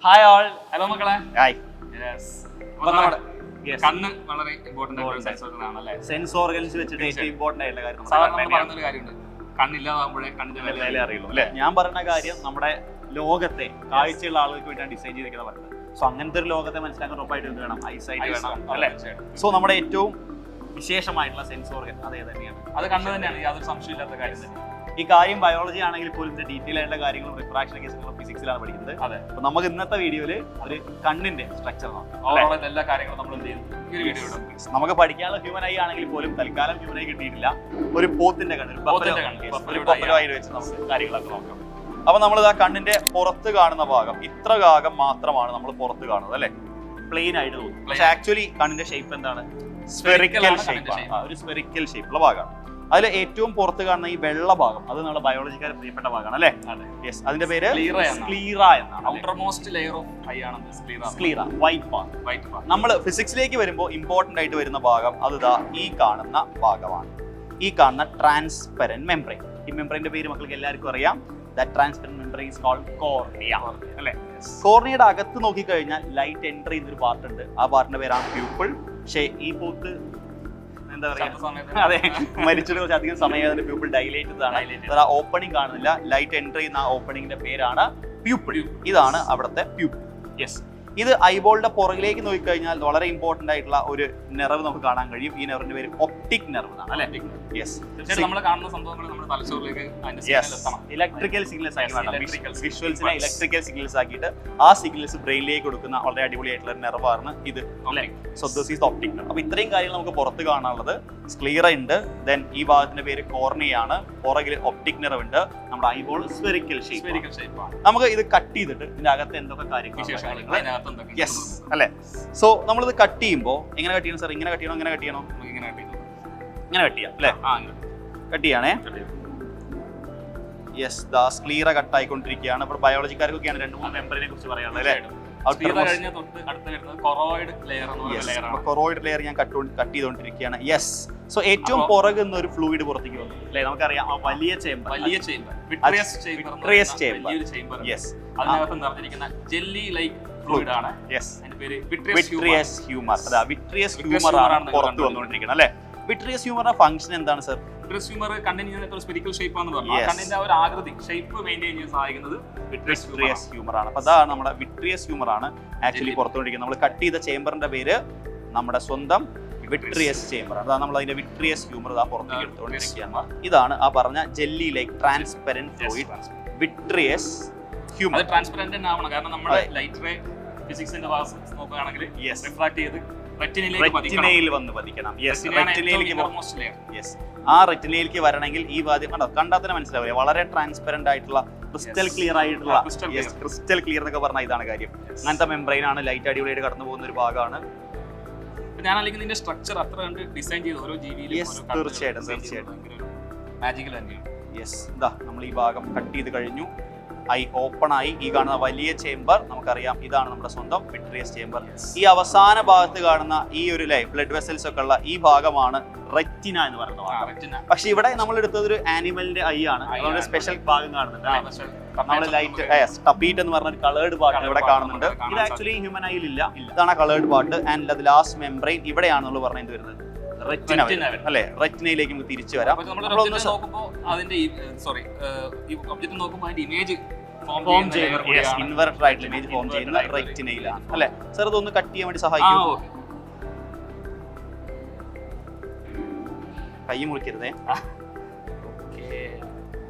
Hi all. Hello മക്കളെ. Hi. കണ്ണ് വളരെ ഇമ്പോർട്ടന്റ് ആണല്ലേ. സെൻസ് ഓർഗൻസ് വെച്ചിട്ട് ഏറ്റവും ഇമ്പോർട്ടന്റ് ആയിട്ടുള്ള കാര്യം സാധാരണ പറയുന്നൊരു കാര്യമുണ്ട്, കണ്ണില്ലാതാകുമ്പോഴേ കണ്ണിന്റെ വില അറിയുള്ളൂ അല്ലെ. ഞാൻ പറയുന്ന കാര്യം നമ്മുടെ ലോകത്തെ കാഴ്ചയുള്ള ആളുകൾക്ക് വേണ്ടിയാണ് ഡിസൈൻ ചെയ്തിരിക്കുന്നത് പറയുന്നത്. സോ അങ്ങനത്തെ ഒരു ലോകത്തെ മനസ്സിലാക്കാൻ ഉറപ്പായിട്ട് എന്ത് വേണം? ഐസൈറ്റ് വേണം അല്ലെ. സോ നമ്മുടെ ഏറ്റവും വിശേഷമായിട്ടുള്ള സെൻസ് ഓർഗൻ അത് തന്നെയാണ്, അത് കണ്ണ് തന്നെയാണ്, യാതൊരു സംശയമില്ലാത്ത കാര്യം തന്നെ. ഈ കാര്യം ബയോളജി ആണെങ്കിൽ പോലും ഡീറ്റെയിൽ ആയിട്ടുള്ള കാര്യങ്ങളും റിഫ്രാക്ഷൻ കേസുകളും ഫിസിക്സിലാണ് പഠിക്കുന്നത്. അതെ. അപ്പൊ നമുക്ക് ഇന്നത്തെ വീഡിയോയിൽ ഒരു കണ്ണിന്റെ സ്ട്രക്ചർ നോക്കാം. എല്ലാ കാര്യങ്ങളും നമ്മൾ എന്ത് ചെയ്യും ഈ ഒരു വീഡിയോ ഇടും. നമുക്ക് പഠിക്കാനുള്ള ഹ്യൂമൻ ഐ ആണെങ്കിൽ പോലും തൽക്കാലം ഹ്യൂമൻ ഐ കിട്ടിയിട്ടില്ല. ഒരു പോത്തിന്റെ കണ്ണ്, ഒരു ബഫലോ ഐ വെച്ച് നമുക്ക് കാര്യങ്ങളൊക്കെ നോക്കാം. അപ്പൊ നമ്മൾ ആ കണ്ണിന്റെ പുറത്ത് കാണുന്ന ഭാഗം, ഇത്ര ഭാഗം മാത്രമാണ് നമ്മൾ പുറത്ത് കാണുന്നത് അല്ലെ. പ്ലെയിൻ ആയിട്ട് തോന്നും, പക്ഷെ ആക്ച്വലി കണ്ണിന്റെ ഷേപ്പ് എന്താണ്? സ്ഫെറിക്കൽ ഷേപ്പ് ആണ്. ഒരു സ്ഫെറിക്കൽ ഷേപ്പുള്ള ഭാഗമാണ്. അതിൽ ഏറ്റവും പുറത്ത് കാണുന്ന ഈ വെള്ള ഭാഗം അത് നമ്മുടെ ബയോളജിക്കാരെ പ്രിയപ്പെട്ട ഭാഗമാണ് അല്ലെ. യെസ്, അതിന്റെ പേര് സ്ക്ലീറ എന്നാണ്. നമ്മൾ ഫിസിക്സിലേക്ക് വരുമ്പോൾ ഇമ്പോർട്ടന്റ് ആയിട്ട് വരുന്ന ഭാഗം അത് ഈ കാണുന്ന ഭാഗമാണ്. ഈ കാണുന്ന ട്രാൻസ്പെറന്റ് മെംബ്രെയിൻ. ഈ മെംബ്രെയിന്റെ പേര് മക്കൾക്ക് എല്ലാവർക്കും അറിയാം. That transparent membrane is called cornea. അല്ലേ? കോർണിയയുടെ അകത്ത് നോക്കിക്കഴിഞ്ഞാൽ ലൈറ്റ് എൻട്രി ചെയ്യുന്ന ഒരു പാർട്ട് ഉണ്ട്. ആ പാർട്ടിന്റെ പേരാണ് പ്യൂപ്പിൾ. പക്ഷേ ഈ പോത്ത് എന്താ പറയാ, അതെ, മരിച്ചിട്ട് കുറച്ച് അധികം സമയം പ്യൂപ്പിൾ ഡൈലേറ്റഡ് ആണ്. ഓപ്പണിംഗ് കാണുന്നില്ല. ലൈറ്റ് എൻട്രി ചെയ്യുന്ന ആ ഓപ്പണിംഗിന്റെ പേരാണ് പ്യൂപ്പിൾ. ഇതാണ് അവിടുത്തെ പ്യൂപ്പിൾ. യെസ്, ഇത് ഐബോളിന്റെ പുറകിലേക്ക് നോക്കിക്കഴിഞ്ഞാൽ വളരെ ഇമ്പോർട്ടന്റ് ആയിട്ടുള്ള ഒരു നെർവ് നമുക്ക് കാണാൻ കഴിയും. ഈ നെർവിന്റെ പേര് ഒപ്റ്റിക് നെർവ് എന്നാണ് അല്ലെ. യെസ്, നമ്മൾ കാണുന്ന സംഭവങ്ങൾ നമ്മുടെ തലച്ചോറിലേക്ക് ഇലക്ട്രിക്കൽ സിഗ്നൽസ് ആയിട്ട് വിഷ്വൽസിനെ ഇലക്ട്രിക്കൽ സിഗ്നൽസ് ആക്കിയിട്ട് ആ സിഗ്നൽസ് ബ്രെയിനിലേക്ക് കൊടുക്കുന്ന വളരെ അടിപൊളിയായിട്ടുള്ള നെർവാണ് ഇത് അല്ലെ. So this is optic nerve. അപ്പൊ ഇത്രയും കാര്യങ്ങൾ നമുക്ക് പുറത്ത് കാണാനുള്ളത്. സ്ക്ലീറ ഉണ്ട്, ദെൻ ഈ ഭാഗത്തിന്റെ പേര് കോർണിയാണ്, പുറകിൽ ഒപ്റ്റിക് നെർവ് ഉണ്ട്, നമ്മുടെ ഐബോൾ സ്ഫെറിക്കൽ ഷേപ്പ് ആണ്. നമുക്ക് ഇത് കട്ട് ചെയ്തിട്ട് ഇതിന്റെ അകത്ത് എന്തൊക്കെ കാര്യങ്ങൾ അല്ലെ. സോ നമ്മളിത് കട്ട് ചെയ്യുമ്പോൾ എങ്ങനെ കട്ട് ചെയ്യണം സാർ? ഇങ്ങനെ കട്ട് ചെയ്യണോ, ഇങ്ങനെ കട്ട് ചെയ്യണോ? ഇങ്ങനെ കട്ട് ചെയ്യാം അല്ലെ. കട്ട് ചെയ്യാണേ. യെസ്, ദാ സ്ക്ലീറ കട്ട് ആയിക്കൊണ്ടിരിക്കുകയാണ്. ഇപ്പോൾ ബയോളജിക്കാർക്കൊക്കെയാണ് 2-3 മെമ്പറിനെ കുറിച്ച് പറയാനുള്ളത് അല്ലേ. കൊറോയിഡ് ലെയർ ഞാൻ കട്ട് ചെയ്തുകൊണ്ടിരിക്കുകയാണ്. യെസ്, സോ ഏറ്റവും പുറകുന്ന ഒരു ഫ്ലൂയിഡ് പുറത്തേക്ക് വന്നു അല്ലേ. നമുക്കറിയാം ആ വലിയ ചേമ്പർ, യെസ്, അതിനകത്ത് നിറഞ്ഞിരിക്കുന്ന ജെല്ലി ലൈക്ക് ഫ്ലൂയിഡ് ആണ്. Yes, vitreous humour. അതാ വിട്രിയസ് ഹ്യൂമർ ആണ് പുറത്ത് വന്നുകൊണ്ടിരിക്കുന്നത് അല്ലേ. വിട്രിയസ് ഹ്യൂമറിന്റെ ഫംഗ്ഷൻ എന്താണ് സർ? വിട്രിയസ് ഹ്യൂമർ കണ്ണിന് സ്ഫെറിക്കൽ ഷേപ്പ് ആണെന്ന് പറഞ്ഞു. കണ്ണിന്റെ ഒരു ആകൃതി ഷേപ്പ് മെയിൻറ്റെയിൻ ചെയ്യാൻ സഹായിക്കുന്നത് വിട്രിയസ് ഹ്യൂമർ ആണ്. അപ്പൊ അതാണ് നമ്മുടെ വിട്രിയസ് ഹ്യൂമർ ആണ് ആക്ച്വലി പുറത്തുകൊണ്ടിരിക്കുന്നത്. നമ്മൾ കട്ട് ചെയ്ത ചേമ്പറിന്റെ പേര് നമ്മുടെ സ്വന്തം വിട്രിയസ് ചേമ്പർ. അതാണ് നമ്മൾ അതിന്റെ വിട്രിയസ് ഹ്യൂമർ പുറത്തേക്ക് എടുത്തുകൊണ്ടിരിക്കുകയാണ്. ഇതാണ് ആ പറഞ്ഞ jelly like transparent fluid vitreous humour. അത് ട്രാൻസ്പെറന്റ് ആവണം, കാരണം നമ്മുടെ ലൈറ്റ് റേ ഫിസിക്സിന്റെ ഭാഗം നോക്കുകയാണെങ്കിൽ റിഫ്രാക്ട് ചെയ്ത് റെറ്റിനയിൽ വന്ന് പതിക്കണം. ആ റെറ്റിനയിലേക്ക് വരണമെങ്കിൽ ഈ ഭാഗം കണ്ടാൽ തന്നെ മനസ്സിലാവില്ല, വളരെ ട്രാൻസ്പെറന്റ് ആയിട്ടുള്ള ക്രിസ്റ്റൽ ക്ലിയർ ആയിട്ടുള്ള ക്രിസ്റ്റൽ ക്ലിയർ എന്നൊക്കെ പറഞ്ഞാൽ ഇതാണ് കാര്യം. അങ്ങനത്തെ മെംബ്രെയിൻ ആണ്, ലൈറ്റ് അടിപൊളിയായിട്ട് കടന്നു പോകുന്ന ഒരു ഭാഗമാണ്. ഞാൻ അല്ലെങ്കിൽ ഇതിന്റെ സ്ട്രക്ചർ അത്ര കണ്ട് ഡിസൈൻ ചെയ്ത് ഓരോ ജീവിയിലും തീർച്ചയായിട്ടും മാജിക്കൽ തന്നെയാണ്. യെസ്, ഇതാ നമ്മൾ ഈ ഭാഗം കട്ട് ചെയ്ത് കഴിഞ്ഞു. ഐ ഓപ്പൺ ആയി. ഈ കാണുന്ന വലിയ ചേമ്പർ നമുക്കറിയാം, ഇതാണ് നമ്മുടെ സ്വന്തം വിട്രിയസ് ചേമ്പർ. ഈ അവസാന ഭാഗത്ത് കാണുന്ന ഈ ഒരു ബ്ലഡ് വെസൽസ് ഒക്കെ ഉള്ള ഈ ഭാഗമാണ് റെറ്റിന എന്ന് പറയുന്നത്. പക്ഷെ ഇവിടെ നമ്മൾ എടുത്തത് ഒരു ആനിമലിന്റെ ഐ ആണ്, അതുകൊണ്ട് സ്പെഷ്യൽ ഭാഗം കാണുന്നുണ്ട്. നമ്മൾ ലൈറ്റ് ടപ്പീറ്റ് എന്ന് പറഞ്ഞ ഒരു കളേർഡ് പാർട്ട് ഇവിടെ കാണുന്നുണ്ട്. ഇത് ആക്ച്വലി ഹ്യൂമൻ ഐയിൽ ഇല്ല. ഇതാണ് കളേർഡ് പാർട്ട്. ആൻഡ് അത് ലാസ്റ്റ് മെംബ്രെയിൻ ഇവിടെയാണ് നമ്മൾ പറഞ്ഞത് വരുന്നത് റെറ്റിന അല്ലെ. റെറ്റിനയിലേക്ക് നമുക്ക് തിരിച്ചു വരാം. ഇൻവെർട്ടർ ആയിട്ടുള്ള ഇമേജ് ഫോം ചെയ്യുന്ന റെറ്റിനയിലാണ് അല്ലെ. സർ ഇതൊന്ന് കട്ട് ചെയ്യാൻ വേണ്ടി സഹായിക്കും. കൈ മുറിക്കരുതേ.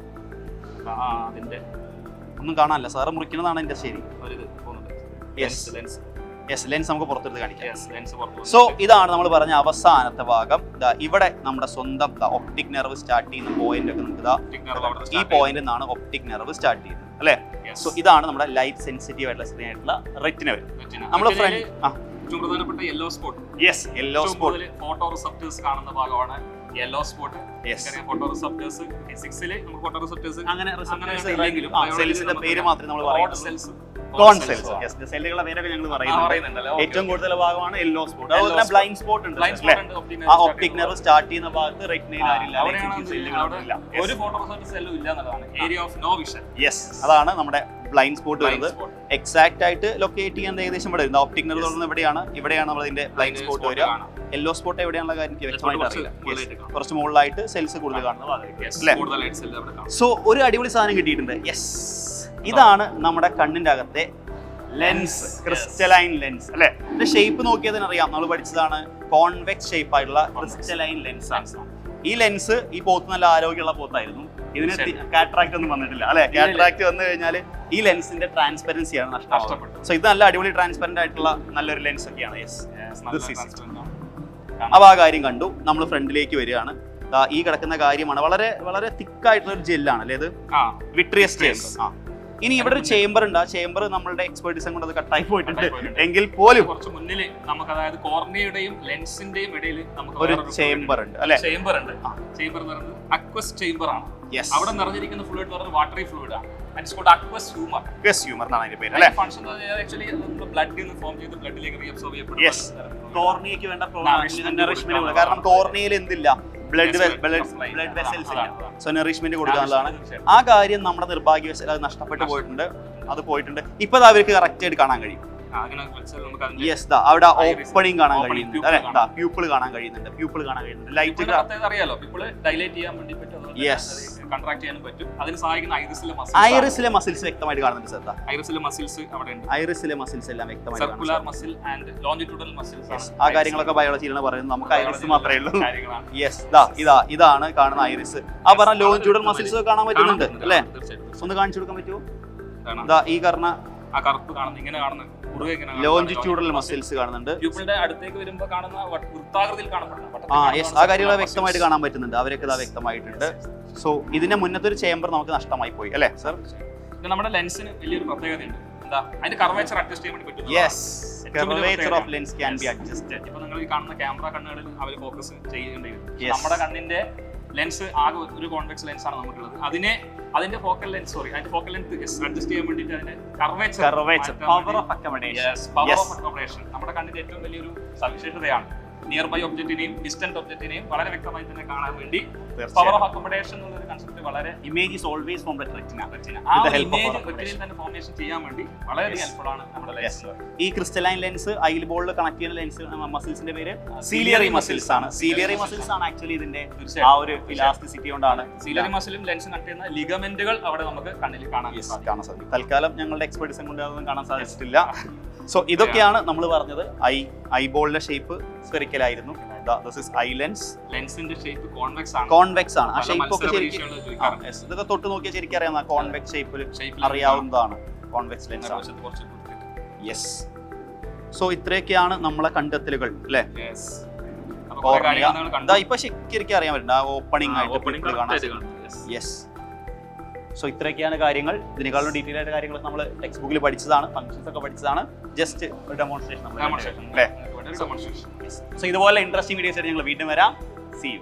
ഒന്നും കാണാനല്ല, സാറ് മുറിക്കുന്നതാണ് എന്റെ ശരി. യെസ്, ലെൻസ് നമുക്ക് പുറത്തെടുത്ത് കാണിക്കാം. സോ ഇതാണ് നമ്മൾ പറഞ്ഞ അവസാനത്തെ ഭാഗം. ഇവിടെ നമ്മുടെ സ്വന്തം ഒപ്റ്റിക് നെർവ് സ്റ്റാർട്ട് ചെയ്യുന്ന പോയിന്റ് ഒക്കെ നമുക്ക് ഈ പോയിന്റ് നിന്നാണ് ഒപ്റ്റിക് നെർവ് സ്റ്റാർട്ട് ചെയ്യുന്നത് അല്ലെ. സോ ഇതാണ് നമ്മുടെ ലൈറ്റ് സെൻസിറ്റീവ് ആയിട്ടുള്ള സ്ക്രീൻ ആയിട്ടുള്ള റെറ്റിന വരും. നമ്മൾ പ്രധാനപ്പെട്ട yellow spot. Yes, yellow spot photo receptors കാണുന്ന ഭാഗമാണ് യെല്ലോ സ്പോട്ട്. ഫോട്ടോ റിസപ്റ്റേഴ്സ് ഫിസിക്സിൽ നമുക്ക് ഫോട്ടോ റിസപ്റ്റേഴ്സ് അങ്ങനെ ഇല്ലെങ്കിലും സെൽസിന്റെ പേര് മാത്രമേ നമ്മൾ പറയുന്നത്. കോൺ സെൽസ്. യെസ്, സെല്ലുകളുടെ പേരൊക്കെ ഞങ്ങൾ പറയുന്നുണ്ടല്ലോ. ഏറ്റവും കൂടുതൽ ഭാഗമാണ് യെല്ലോ സ്പോട്ട്. അതുപോലെ തന്നെ ബ്ലൈൻഡ് സ്പോട്ട് ഉണ്ട്. ആ ഒപ്റ്റിക് നെർവ് സ്റ്റാർട്ട് ചെയ്യുന്ന ഭാഗത്ത് റെറ്റിനയിൽ ഒരു ഫോട്ടോ റിസപ്റ്റർ സെല്ലും ഇല്ല എന്നുള്ളതാണ് area of no vision. Yes, അതാണ് നമ്മുടെ ബ്ലൈൻഡ് സ്പോട്ട് വരുന്നത്. എക്സാക്ട് ആയിട്ട് ലൊക്കേറ്റ് ചെയ്യാൻ ഏകദേശം ഇവിടെ വരുന്നത് ഓപ്റ്റിക് നെർവ് തുറന്ന് ഇവിടെയാണ് നമ്മൾ ഇതിന്റെ ബ്ലൈൻഡ് സ്പോട്ട് വരിക. യെല്ലോ സ്പോട്ട് എവിടെയാണുള്ള കാര്യം എനിക്ക് വ്യക്തമായിട്ട് അറിയില്ല. കുറച്ച് മുകളിലായിട്ട് സെൽസ് കൂടുതൽ കാണുന്നത്. സോ ഒരു അടിപൊളി സാധനം കിട്ടിയിട്ടുണ്ട്. യെസ്, ഇതാണ് നമ്മുടെ കണ്ണിന്റെ അകത്തെ ലെൻസ്, ക്രിസ്റ്റലൈൻ ലെൻസ് അല്ലെ. ഇതിന്റെ ഷേപ്പ് നോക്കിയാൽ തന്നെ അറിയാം, നമ്മൾ പഠിച്ചതാണ് കോൺവെക്സ് ഷേപ്പ് ആയിട്ടുള്ള ക്രിസ്റ്റലൈൻ ലെൻസ് ആണ്. ഈ ലെൻസ് ഈ പോത്ത് നല്ല ആരോഗ്യമുള്ള പോത്തായിരുന്നു. ഇതിന് കാറ്ററാക്ട് ഒന്നും വന്നിട്ടില്ല അല്ലെ. കാറ്ററാക്ട് വന്നു കഴിഞ്ഞാൽ ഈ ലെൻസിന്റെ ട്രാൻസ്പെറൻസിയാണ് നഷ്ടപ്പെട്ടത്. സോ ഇത് നല്ല അടിപൊളി ട്രാൻസ്പെറന്റ് ആയിട്ടുള്ള നല്ലൊരു ലെൻസ് ഒക്കെയാണ്. അപ്പൊ ആ കാര്യം കണ്ടു. നമ്മൾ ഫ്രണ്ടിലേക്ക് വരികയാണ്. ഈ കിടക്കുന്ന കാര്യമാണ് വളരെ വളരെ തിക്കായിട്ടുള്ള ഒരു ജെല്ലാണ് അല്ലേ ഇത്, വിട്രിയസ് ചേമ്പർ. ഇനി ഇവിടെ ഒരു ചേമ്പർ ഉണ്ട്. ആ ചേമ്പർ നമ്മളുടെ എക്സ്പെർട്ടീസും കൊണ്ട് അത് കട്ടായി പോയിട്ടുണ്ട്. എങ്കിൽ പോലും കുറച്ച് മുന്നിൽ നമുക്ക്, അതായത് കോർണിയയുടെയും ലെൻസിന്റെയും ഇടയിൽ നമുക്ക് ഒരു ചേമ്പർ ഉണ്ട് അല്ലെ. ചേമ്പർ ഉണ്ട്. ചേമ്പർ എന്ന് പറയുന്നത് അക്വസ് ചേമ്പർ ആണ്. അവിടെ നിറഞ്ഞിരിക്കുന്ന ഫ്ലൂയിഡ് എന്ന് പറയുന്നത് വാട്ടറി ഫ്ലൂയിഡ് ആണ്. Aqueous humour. അക്വസ് ഹ്യൂമർ എന്നാണ് അതിന്റെ പേര് അല്ലേ. ഫംഗ്ഷൻ ആക്ച്വലി ബ്ലഡിൽ നിന്ന് ഫോം ചെയ്ത് ബ്ലഡിലേക്ക് റീഅബ്സോർബ് ചെയ്യപ്പെടും. കോർണിയയ്ക്ക് വേണ്ട നറിഷ്മെന്റ്, കാരണം കോർണിയയിൽ എന്തില്ല, ബ്ലഡ് വെസൽസ് ഇല്ല. സോ നറിഷ്മെന്റ് കൊടുക്കാനുള്ളതാണ്. ആ കാര്യം നമ്മുടെ നിർഭാഗ്യവശാൽ അത് നഷ്ടപ്പെട്ടു പോയിട്ടുണ്ട്. അത് പോയിട്ടുണ്ട്. ഇപ്പൊ അവർക്ക് കറക്റ്റ് ആയിട്ട് കാണാൻ കഴിയും. യെസ്, അവിടെ ഓപ്പണിംഗ് കാണാൻ കഴിയുന്നുണ്ട് അല്ലെ. പ്യൂപ്പിൾ കാണാൻ കഴിയുന്നുണ്ട്. ലൈറ്റ് അറിയാലോ, പീപ്പിൾ ഡൈലേറ്റ് ചെയ്യാൻ വേണ്ടി പറ്റും, കൺട്രാക്ട് ചെയ്യാനും പറ്റും. അതിന് സഹായിക്കുന്ന ഐറിസിലെ മസിൽസ് വ്യക്തമായിട്ട് കാണുന്നുണ്ട്. ശ്രദ്ധ, ഐറിസിലെ മസിൽസ് അവിടെ ഉണ്ട്. ഐറിസിലെ മസിൽസ് എല്ലാം വ്യക്തമായിട്ട് circular muscle and longitudinal muscles. ആ കാര്യങ്ങളൊക്കെ ബയോളജിയിലാണ് പറയുന്നത്. നമുക്ക് ഐറിസ് മാത്രമേ ഉള്ളൂ. യെസ്, ഇതാണ് കാണുന്ന ഐറിസ്. ആ പറഞ്ഞ ലോഞ്ചിറ്റ്യൂഡൽ മസിൽസ് കാണാൻ പറ്റുന്നുണ്ട് അല്ലേ. ഒന്ന് കാണിച്ചു കൊടുക്കാൻ പറ്റുമോ? ഈ കാണുന്ന ആ കറുപ്പ് കാണുന്ന, ഇങ്ങനെ കാണുന്ന ലോഞ്ചിറ്റ്യൂഡൽ മസിൽസ് കാണുന്നുണ്ട്. പ്യൂപ്പിളിന്റെ അടുത്തേക്ക് വരുമ്പോൾ കാണുന്ന വൃത്താകൃതിയിൽ കാണപ്പെടുന്ന ആ കാര്യങ്ങൾ വ്യക്തമായിട്ട് കാണാൻ പറ്റുന്നുണ്ട്. അവരൊക്കെ വ്യക്തമായിട്ടുണ്ട്. സോ ഇതിന്റെ മുന്നത്തെ ഒരു ചേമ്പർ നമുക്ക് നഷ്ടമായി പോയി അല്ലേ സർ. നമ്മുടെ ലെൻസിന് വലിയൊരു പ്രത്യേകതയുണ്ട്. എന്താ, അതിന്റെ കർവേച്ചർ അഡ്ജസ്റ്റ് ചെയ്യാൻ വേണ്ടി പറ്റും. Yes, curvature of lens can be adjusted. ഇപ്പൊ നിങ്ങൾ ഈ കാണുന്ന ക്യാമറ കണ്ണുകളിൽ അവർ ഫോക്കസ് ചെയ്യേണ്ടിയിരുന്നു. നമ്മുടെ കണ്ണിന്റെ ലെൻസ് ആകെ ഒരു കോൺവെക്സ് ലെൻസ് ആണ് നമുക്കുള്ളത്. അതിന്റെ ഫോക്കൽ ലെൻസ് അഡ്ജസ്റ്റ് ചെയ്യാൻ വേണ്ടിയിട്ട് അതിന്റെ കർവേച്ചർ, പവർ ഓഫ് അക്കോമഡേഷൻ നമ്മുടെ കണ്ണിന്റെ ഏറ്റവും വലിയൊരു സവിശേഷതയാണ്. നിയർ ബൈ ഒബ്ജക്റ്റിനെയും ഡിസ്റ്റന്റ് ഒബ്ജക്റ്റിനെയും വളരെ വ്യക്തമായി തന്നെ കാണാൻ വേണ്ടി പവർ ഓഫ് അക്കോമഡേഷൻ എന്നുള്ള കൺസെപ്റ്റ് വളരെ image is always from the retina. ആ ഇമേജ് റെറ്റിനയിൽ തന്നെ ഫോർമേഷൻ ചെയ്യാൻ വേണ്ടി വളരെ ഹെൽപ്ഫുൾ ആണ് നമ്മുടെ ലെൻസ്. ഈ ക്രിസ്റ്റലൈൻ ലെൻസ് ഐബോളിൽ കണക്ട് ചെയ്യുന്ന ലെൻസ് മസിൽസിന്റെ പേര് സീലിയറി മസിൽസ് ആണ്. സീലിയറി മസിൽസ് ആണ് ആക്ച്വലി ഇതിന്റെ ആ ഒരു ഇലാസ്റ്റിസിറ്റി കൊണ്ടാണ്. സീലിയറി മസിലും ലെൻസ് കണക്ട് ചെയ്യുന്ന ലിഗമെന്റുകൾ അവിടെ നമുക്ക് കണ്ണിൽ കാണാൻ സാധിക്കും. തൽക്കാലം ഞങ്ങളുടെ എക്സ്പെർട്ടീസും കൊണ്ട് അതൊന്നും കാണാൻ സാധിച്ചിട്ടില്ല. സോ ഇതൊക്കെയാണ് നമ്മൾ പറഞ്ഞത്. ഐബോളിന്റെ ഷേപ്പ് സ്ഫെറിക്കൽ ആയിരുന്നു. ലെൻസിന്റെ ഷേപ്പ് കോൺവെക്സ് ആണ്. ആ ഷേപ്പ് ഒക്കെ ശരിക്കും ഇതൊക്കെ തൊട്ട് നോക്കിയാൽ ശരിക്കും അറിയാം. കോൺവെക്സ് ഷേപ്പിൽ അറിയാവുന്നതാണ് കോൺവെക്സ് ലെൻസ്. യെസ്, സോ ഇത്രയൊക്കെയാണ് നമ്മളെ കണ്ടെത്തലുകൾ അല്ലേ. ഇപ്പൊ ശരിക്കും അറിയാൻ പറ്റും. ആ ഓപ്പണിംഗ് ആയിട്ട് കാണാം. യെസ്, സോ ഇത്രയൊക്കെയാണ് കാര്യങ്ങൾ. ഇതിനേക്കാളും ഡീറ്റെയിൽ ആയിട്ട് കാര്യങ്ങൾ നമ്മൾ ടെക്സ്റ്റ് ബുക്കിൽ പഠിച്ചതാണ്, ഫംഗ്ഷൻസ് ഒക്കെ പഠിച്ചതാണ്. ജസ്റ്റ് ഒരു ഡെമോൺസ്ട്രേഷൻ അല്ലേ. സോ ഇതുപോലെ ഇൻട്രസ്റ്റിംഗ് വീഡിയോസ് ആയിട്ട് ഞങ്ങൾ വീണ്ടും വരാം. See U.